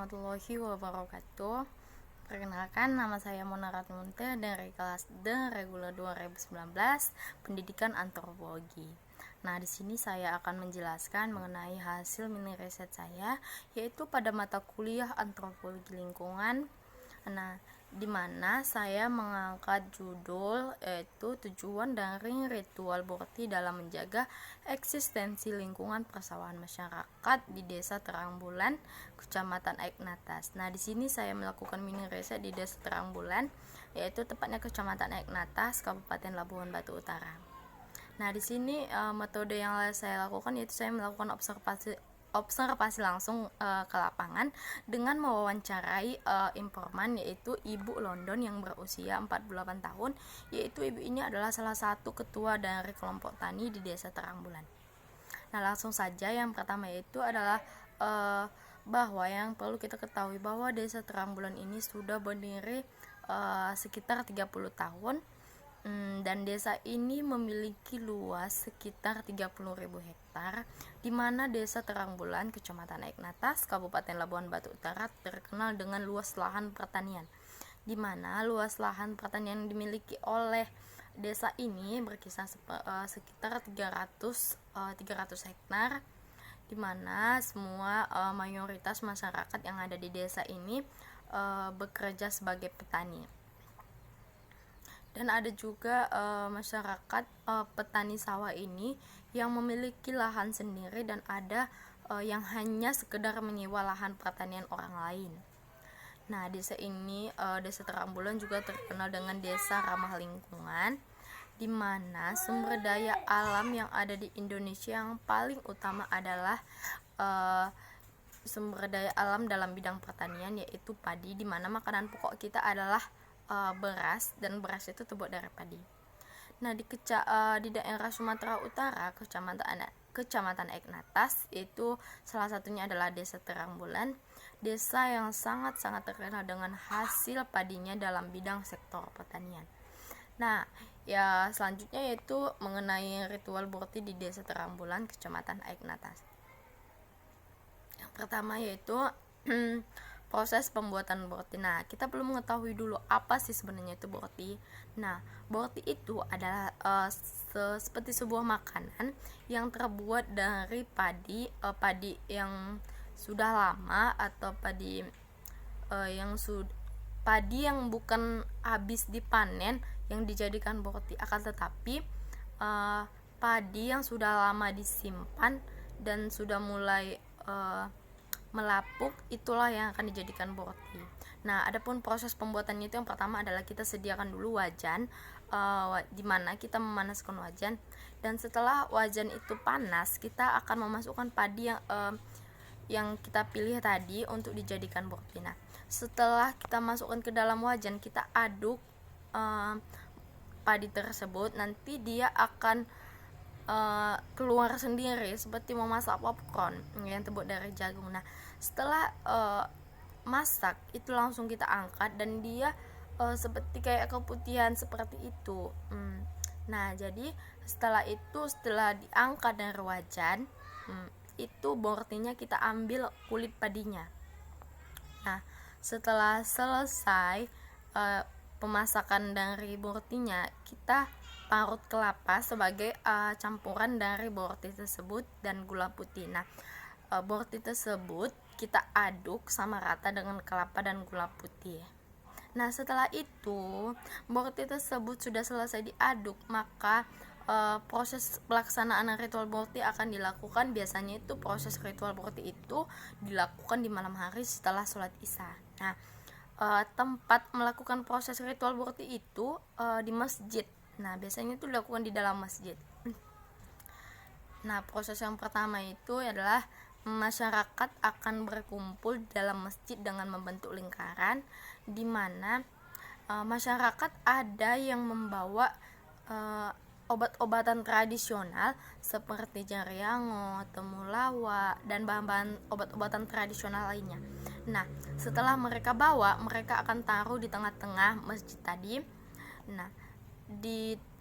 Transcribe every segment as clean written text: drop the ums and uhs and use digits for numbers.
warahmatullahi wabarakatuh. Perkenalkan, nama saya Monara Munte dari kelas D Reguler 2019 Pendidikan Antropologi. Nah, di sini saya akan menjelaskan mengenai hasil mini riset saya, yaitu pada mata kuliah Antropologi Lingkungan. Nah, di mana saya mengangkat judul yaitu tujuan dari ritual Borti dalam menjaga eksistensi lingkungan persawahan masyarakat di Desa Terang Bulan, Kecamatan Eknatas. Nah, di sini saya melakukan mini riset di Desa Terang Bulan, yaitu tepatnya Kecamatan Eknatas, Kabupaten Labuhan Batu Utara. Nah, di sini metode yang saya lakukan yaitu saya melakukan observasi langsung ke lapangan dengan mewawancarai informan, yaitu Ibu London yang berusia 48 tahun, yaitu ibu ini adalah salah satu ketua dari kelompok tani di Desa Terang Bulan. Nah, langsung saja yang pertama yaitu adalah bahwa yang perlu kita ketahui bahwa Desa Terang Bulan ini sudah berdiri sekitar 30 tahun. Dan desa ini memiliki luas sekitar 30.000 hektar, di mana Desa Terang Bulan, Kecamatan Eknatas, Kabupaten Labuhan Batu Utara terkenal dengan luas lahan pertanian, di mana luas lahan pertanian yang dimiliki oleh desa ini berkisar sekitar 300 hektar, di mana semua mayoritas masyarakat yang ada di desa ini bekerja sebagai petani. Dan ada juga masyarakat petani sawah ini yang memiliki lahan sendiri, dan ada yang hanya sekedar menyewa lahan pertanian orang lain. Nah, desa ini, Desa Terang Bulan juga terkenal dengan desa ramah lingkungan, di mana sumber daya alam yang ada di Indonesia yang paling utama adalah sumber daya alam dalam bidang pertanian, yaitu padi, di mana makanan pokok kita adalah beras, dan beras itu terbuat dari padi. Nah, di daerah Sumatera Utara, Kecamatan Eknatas, itu salah satunya adalah Desa Terang Bulan, desa yang sangat-sangat terkenal dengan hasil padinya dalam bidang sektor pertanian. Nah, ya selanjutnya yaitu mengenai ritual Borti di Desa Terang Bulan, Kecamatan Eknatas. Yang pertama yaitu proses pembuatan Borti. Nah, kita perlu mengetahui dulu apa sih sebenarnya itu Borti. Nah, Borti itu adalah seperti sebuah makanan yang terbuat dari padi yang sudah lama, atau padi yang bukan habis dipanen yang dijadikan Borti, akan tetapi padi yang sudah lama disimpan dan sudah mulai melapuk, itulah yang akan dijadikan Borti. Nah, adapun proses pembuatannya itu yang pertama adalah kita sediakan dulu wajan, di mana kita memanaskan wajan, dan setelah wajan itu panas, kita akan memasukkan padi yang kita pilih tadi untuk dijadikan Borti. Nah, setelah kita masukkan ke dalam wajan, kita aduk padi tersebut, nanti dia akan keluar sendiri seperti memasak popcorn yang terbuat dari jagung. Nah, setelah masak itu langsung kita angkat, dan dia seperti kayak keputihan seperti itu. Nah, jadi setelah diangkat dari wajan, itu Bortinya kita ambil kulit padinya. Nah, setelah selesai pemasakan dari Bortinya, kita parut kelapa sebagai campuran dari Borti tersebut dan gula putih. Nah, Borti tersebut kita aduk sama rata dengan kelapa dan gula putih. Nah, setelah itu Borti tersebut sudah selesai diaduk, maka proses pelaksanaan ritual Borti akan dilakukan. Biasanya itu proses ritual Borti itu dilakukan di malam hari setelah sholat isya. Nah, tempat melakukan proses ritual Borti itu di masjid. Nah, biasanya itu dilakukan di dalam masjid. Nah, proses yang pertama itu adalah masyarakat akan berkumpul dalam masjid dengan membentuk lingkaran, di mana masyarakat ada yang membawa obat-obatan tradisional seperti jariango, temulawak, dan bahan-bahan obat-obatan tradisional lainnya. Nah, setelah mereka bawa, mereka akan taruh di tengah-tengah masjid tadi. Nah,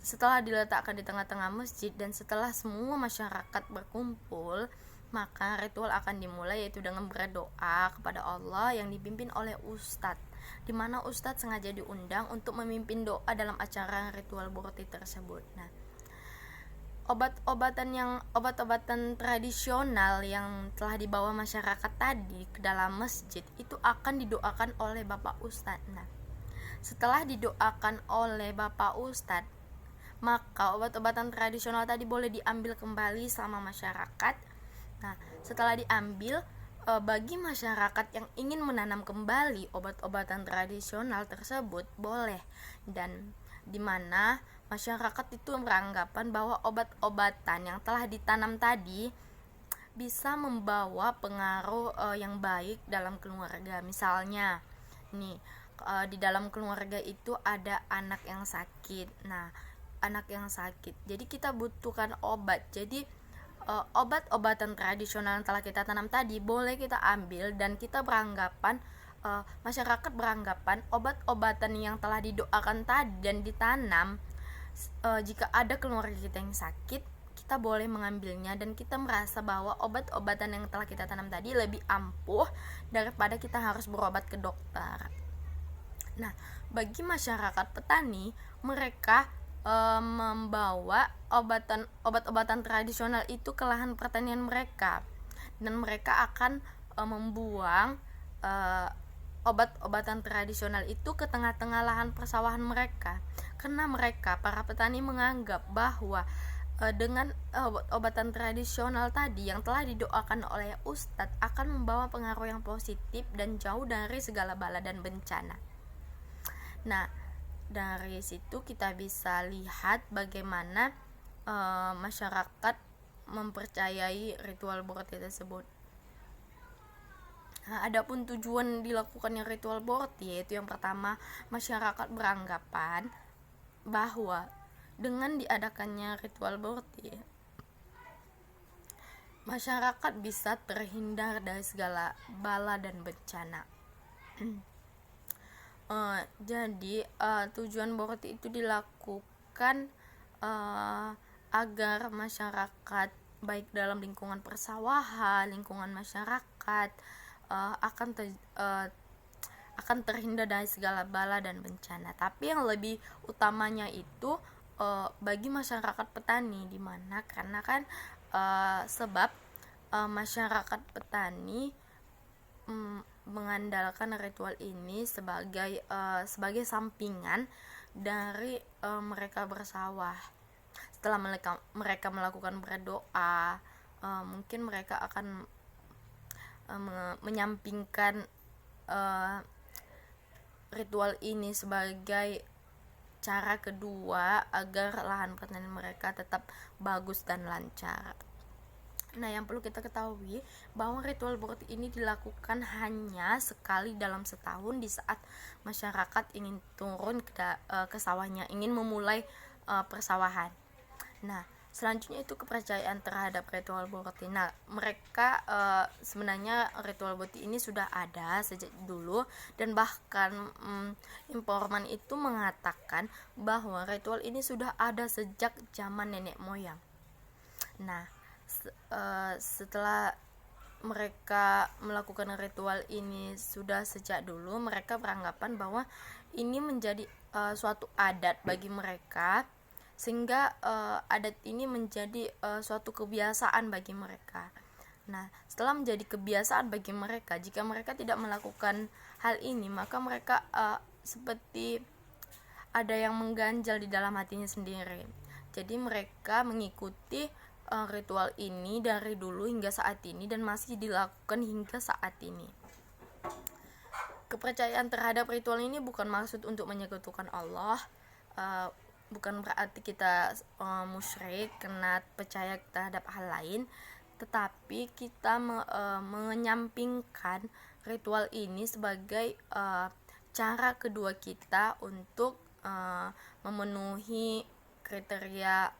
setelah diletakkan di tengah-tengah masjid, dan setelah semua masyarakat berkumpul, Maka ritual akan dimulai yaitu dengan berdoa kepada Allah yang dipimpin oleh ustadz, di mana ustadz sengaja diundang untuk memimpin doa dalam acara ritual boroti tersebut. Nah, obat-obatan tradisional yang telah dibawa masyarakat tadi ke dalam masjid itu akan didoakan oleh Bapak Ustadz. Nah, setelah didoakan oleh Bapak Ustadz, maka obat-obatan tradisional tadi boleh diambil kembali sama masyarakat. Nah, setelah diambil, bagi masyarakat yang ingin menanam kembali obat-obatan tradisional tersebut boleh, dan di mana masyarakat itu beranggapan bahwa obat-obatan yang telah ditanam tadi bisa membawa pengaruh yang baik dalam keluarga. Misalnya nih, di dalam keluarga itu ada anak yang sakit. Nah, anak yang sakit, jadi kita butuhkan obat. Jadi obat-obatan tradisional yang telah kita tanam tadi boleh kita ambil, dan kita beranggapan masyarakat beranggapan obat-obatan yang telah didoakan tadi dan ditanam, jika ada keluarga kita yang sakit, kita boleh mengambilnya, dan kita merasa bahwa obat-obatan yang telah kita tanam tadi lebih ampuh daripada kita harus berobat ke dokter. Nah, bagi masyarakat petani, mereka membawa obat-obatan tradisional itu ke lahan pertanian mereka, dan mereka akan membuang obat-obatan tradisional itu ke tengah-tengah lahan persawahan mereka, karena mereka, para petani, menganggap bahwa dengan obat-obatan tradisional tadi yang telah didoakan oleh ustadz akan membawa pengaruh yang positif dan jauh dari segala bala dan bencana. Nah, dari situ kita bisa lihat bagaimana masyarakat mempercayai ritual boroti tersebut. Nah, adapun tujuan dilakukannya ritual boroti, yaitu yang pertama, masyarakat beranggapan bahwa dengan diadakannya ritual boroti, masyarakat bisa terhindar dari segala bala dan bencana. Jadi tujuan boroti itu dilakukan agar masyarakat, baik dalam lingkungan persawahan, lingkungan masyarakat, akan terhindar dari segala bala dan bencana. Tapi yang lebih utamanya itu bagi masyarakat petani, dimana karena kan sebab masyarakat petani mengandalkan ritual ini sebagai sampingan dari mereka bersawah. Setelah mereka melakukan berdoa, mungkin mereka akan menyampingkan ritual ini sebagai cara kedua agar lahan pertanian mereka tetap bagus dan lancar. Nah, yang perlu kita ketahui bahwa ritual boroti ini dilakukan hanya sekali dalam setahun, di saat masyarakat ingin turun ke sawahnya, ingin memulai persawahan. Nah, selanjutnya itu kepercayaan terhadap ritual boroti. Nah, mereka sebenarnya ritual boroti ini sudah ada sejak dulu, dan bahkan informan itu mengatakan bahwa ritual ini sudah ada sejak zaman nenek moyang. Nah, setelah mereka melakukan ritual ini sudah sejak dulu, mereka beranggapan bahwa ini menjadi suatu adat bagi mereka, sehingga adat ini menjadi suatu kebiasaan bagi mereka. Nah, setelah menjadi kebiasaan bagi mereka, jika mereka tidak melakukan hal ini, maka mereka seperti ada yang mengganjal di dalam hatinya sendiri. Jadi mereka mengikuti ritual ini dari dulu hingga saat ini, dan masih dilakukan hingga saat ini. Kepercayaan terhadap ritual ini bukan maksud untuk menyekutukan Allah, bukan berarti kita musyrik karena percaya terhadap hal lain, tetapi kita menyampingkan ritual ini sebagai cara kedua kita untuk memenuhi kriteria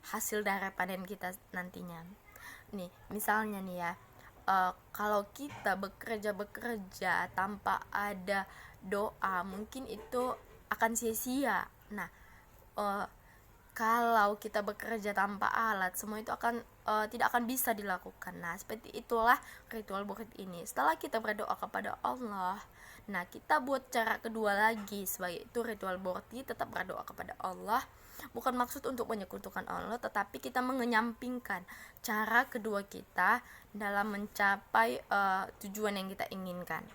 hasil dari panen kita nantinya. Nih, misalnya nih ya, kalau kita bekerja tanpa ada doa, mungkin itu akan sia-sia. Nah, kalau kita bekerja tanpa alat, semua itu akan tidak akan bisa dilakukan. Nah, seperti itulah ritual bauqit ini. Setelah kita berdoa kepada Allah, nah kita buat cara kedua lagi. Sebagai itu ritual bauqit tetap berdoa kepada Allah, bukan maksud untuk menyekutukan Allah, tetapi kita mengenyampingkan cara kedua kita dalam mencapai tujuan yang kita inginkan.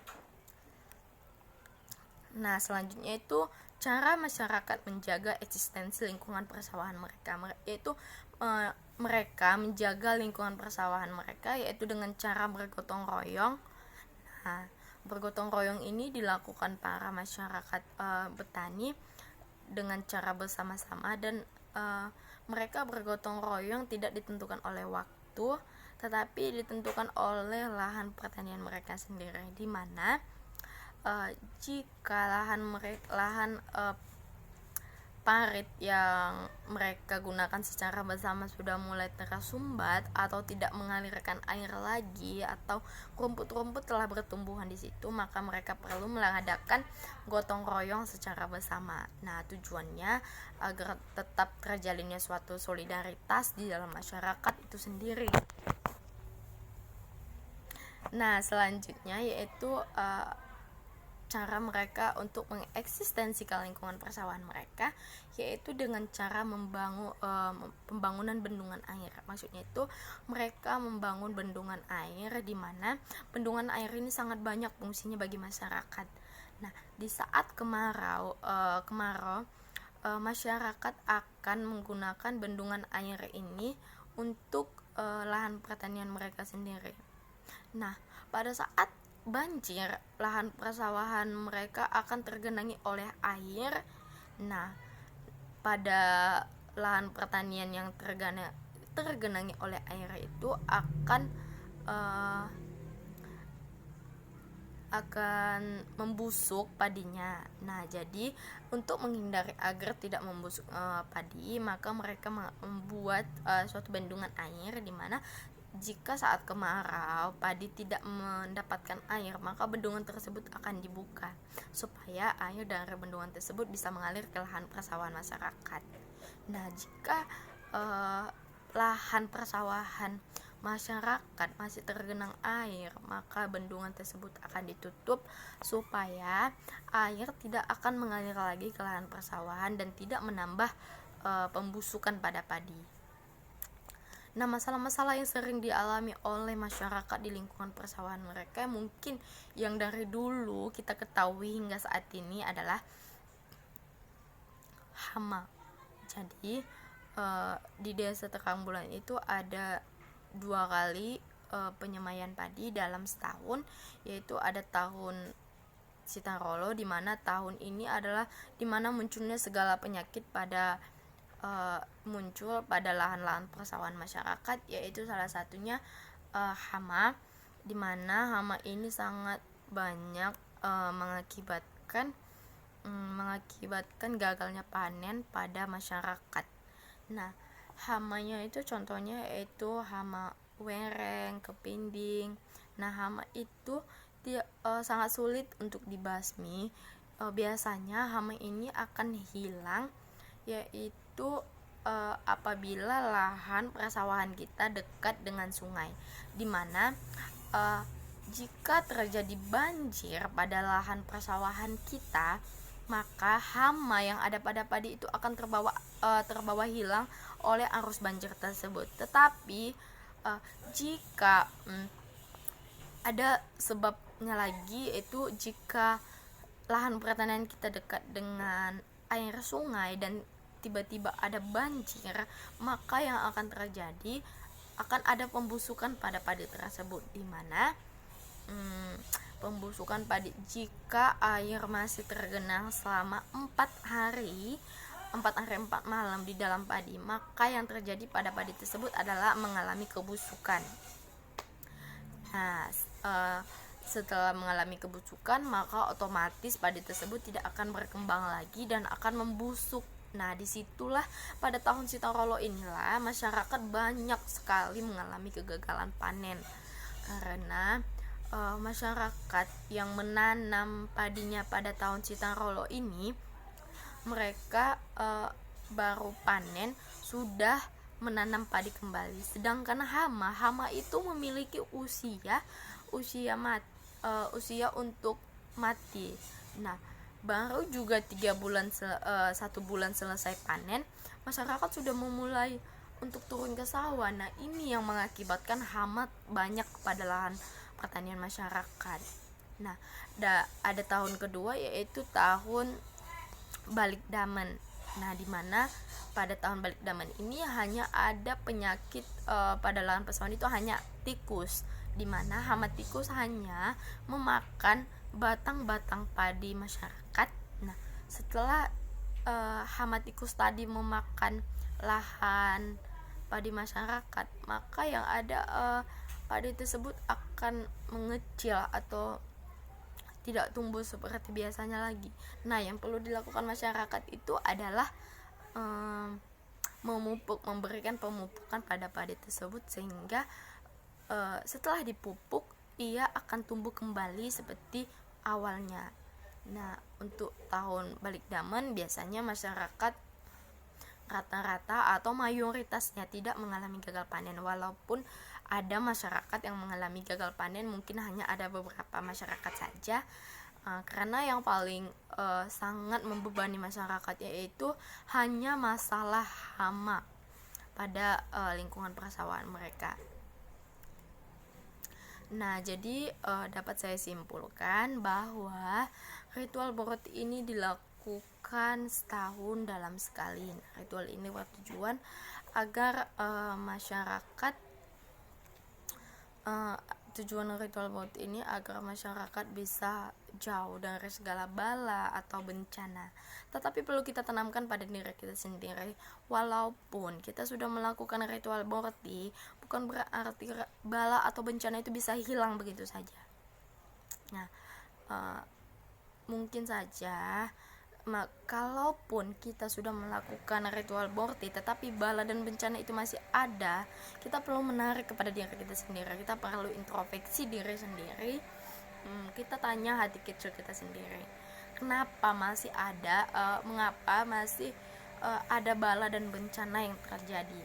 Nah, selanjutnya itu cara masyarakat menjaga eksistensi lingkungan persawahan mereka, yaitu mereka menjaga lingkungan persawahan mereka yaitu dengan cara bergotong royong. Nah, bergotong royong ini dilakukan para masyarakat petani dengan cara bersama-sama, dan mereka bergotong royong tidak ditentukan oleh waktu, tetapi ditentukan oleh lahan pertanian mereka sendiri, di mana jika lahan parit yang mereka gunakan secara bersama sudah mulai tersumbat atau tidak mengalirkan air lagi, atau rumput-rumput telah bertumbuhan di situ, maka mereka perlu mengadakan gotong royong secara bersama. Nah, tujuannya agar tetap terjalinnya suatu solidaritas di dalam masyarakat itu sendiri. Nah, selanjutnya yaitu cara mereka untuk mengeksistensikan lingkungan persawahan mereka, yaitu dengan cara membangun pembangunan bendungan air. Maksudnya itu mereka membangun bendungan air, di mana bendungan air ini sangat banyak fungsinya bagi masyarakat. Nah, di saat kemarau masyarakat akan menggunakan bendungan air ini untuk lahan pertanian mereka sendiri. Nah, pada saat banjir, lahan persawahan mereka akan tergenangi oleh air. Nah, pada lahan pertanian yang tergenangi oleh air itu akan membusuk padinya. Nah, jadi untuk menghindari agar tidak membusuk padi, maka mereka membuat suatu bendungan air, di mana jika saat kemarau padi tidak mendapatkan air, maka bendungan tersebut akan dibuka supaya air dari bendungan tersebut bisa mengalir ke lahan persawahan masyarakat. Nah, jika lahan persawahan masyarakat masih tergenang air, maka bendungan tersebut akan ditutup supaya air tidak akan mengalir lagi ke lahan persawahan dan tidak menambah pembusukan pada padi. Nah, masalah-masalah yang sering dialami oleh masyarakat di lingkungan persawahan mereka, mungkin yang dari dulu kita ketahui hingga saat ini adalah hama. Jadi di desa Terang Bulan itu ada 2 kali penyemaian padi dalam setahun, yaitu ada tahun Sitarolo, di mana tahun ini adalah di mana munculnya segala penyakit muncul pada lahan-lahan persawahan masyarakat, yaitu salah satunya hama, di mana hama ini sangat banyak mengakibatkan gagalnya panen pada masyarakat. Nah, hamanya itu contohnya yaitu hama wereng, kepinding. Nah, hama itu sangat sulit untuk dibasmi. Biasanya hama ini akan hilang yaitu apabila lahan persawahan kita dekat dengan sungai, di mana jika terjadi banjir pada lahan persawahan kita, maka hama yang ada pada padi itu akan terbawa hilang oleh arus banjir tersebut. Tetapi jika ada sebabnya lagi, yaitu jika lahan pertanian kita dekat dengan air sungai dan tiba-tiba ada banjir, maka yang akan terjadi akan ada pembusukan pada padi tersebut, di mana pembusukan padi jika air masih tergenang selama 4 hari 4 malam di dalam padi, maka yang terjadi pada padi tersebut adalah mengalami kebusukan. Nah, setelah mengalami kebusukan, maka otomatis padi tersebut tidak akan berkembang lagi dan akan membusuk. Nah, disitulah pada tahun Sitarolo inilah masyarakat banyak sekali mengalami kegagalan panen, karena masyarakat yang menanam padinya pada tahun Sitarolo ini, mereka baru panen sudah menanam padi kembali. Sedangkan hama itu memiliki usia untuk mati. Nah, baru juga 1 bulan selesai panen, masyarakat sudah memulai untuk turun ke sawah. Nah, ini yang mengakibatkan hama banyak pada lahan pertanian masyarakat. Nah, ada tahun kedua, yaitu tahun balik damen. Nah, dimana pada tahun balik damen ini hanya ada penyakit pada lahan persawahan itu hanya tikus, dimana hama tikus hanya memakan batang-batang padi masyarakat. Nah, setelah hama tikus tadi memakan lahan padi masyarakat, maka yang ada padi tersebut akan mengecil atau tidak tumbuh seperti biasanya lagi. Nah, yang perlu dilakukan masyarakat itu adalah memberikan pemupukan pada padi tersebut, sehingga setelah dipupuk ia akan tumbuh kembali seperti awalnya. Nah, untuk tahun balik damen biasanya masyarakat rata-rata atau mayoritasnya tidak mengalami gagal panen, walaupun ada masyarakat yang mengalami gagal panen, mungkin hanya ada beberapa masyarakat saja. Karena yang paling sangat membebani masyarakat yaitu hanya masalah hama pada lingkungan persawahan mereka. Nah, jadi dapat saya simpulkan bahwa ritual borot ini dilakukan setahun dalam sekali. Nah, ritual ini bertujuan agar tujuan ritual borot ini agar masyarakat bisa jauh dari segala bala atau bencana. Tetapi perlu kita tanamkan pada diri kita sendiri, walaupun kita sudah melakukan ritual boroti, bukan berarti bala atau bencana itu bisa hilang begitu saja. Nah, mungkin saja kalaupun kita sudah melakukan ritual boroti tetapi bala dan bencana itu masih ada, kita perlu menarik kepada diri kita sendiri. Kita perlu introspeksi diri sendiri. Kita tanya hati kecil kita sendiri, kenapa masih ada, mengapa masih ada bala dan bencana yang terjadi.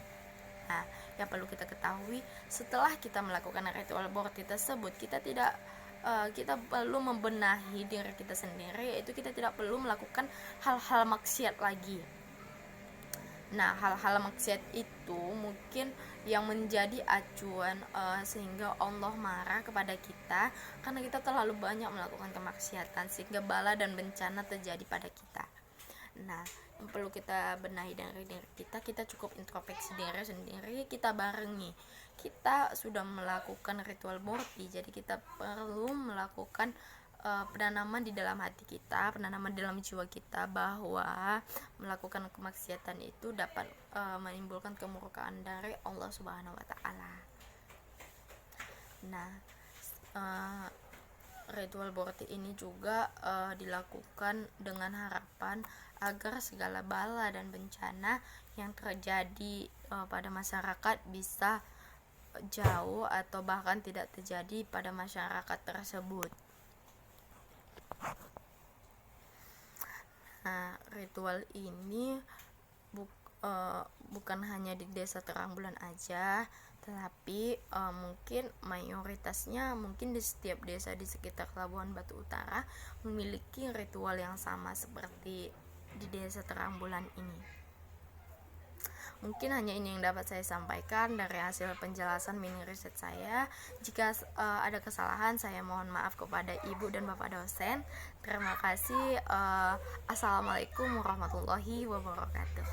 Nah, yang perlu kita ketahui, setelah kita melakukan ritual boroti tersebut, kita perlu membenahi diri kita sendiri, yaitu kita tidak perlu melakukan hal-hal maksiat lagi. Nah, hal-hal maksiat itu mungkin yang menjadi acuan sehingga Allah marah kepada kita karena kita terlalu banyak melakukan kemaksiatan, sehingga bala dan bencana terjadi pada kita. Nah, yang perlu kita benahi dari diri kita cukup introspeksi diri sendiri, kita barengi. Kita sudah melakukan ritual boroti, jadi kita perlu melakukan penanaman di dalam hati kita, penanaman di dalam jiwa kita bahwa melakukan kemaksiatan itu dapat menimbulkan kemurkaan dari Allah Subhanahu wa taala. Nah, ritual boroti ini juga dilakukan dengan harapan agar segala bala dan bencana yang terjadi pada masyarakat bisa jauh atau bahkan tidak terjadi pada masyarakat tersebut. Nah, ritual ini bukan hanya di desa Terang Bulan aja, tetapi mungkin mayoritasnya mungkin di setiap desa di sekitar Labuan Batu Utara memiliki ritual yang sama seperti di desa Terang Bulan ini. Mungkin hanya ini yang dapat saya sampaikan dari hasil penjelasan mini riset saya. Jika ada kesalahan, saya mohon maaf kepada Ibu dan Bapak dosen. Terima kasih. Assalamualaikum warahmatullahi wabarakatuh.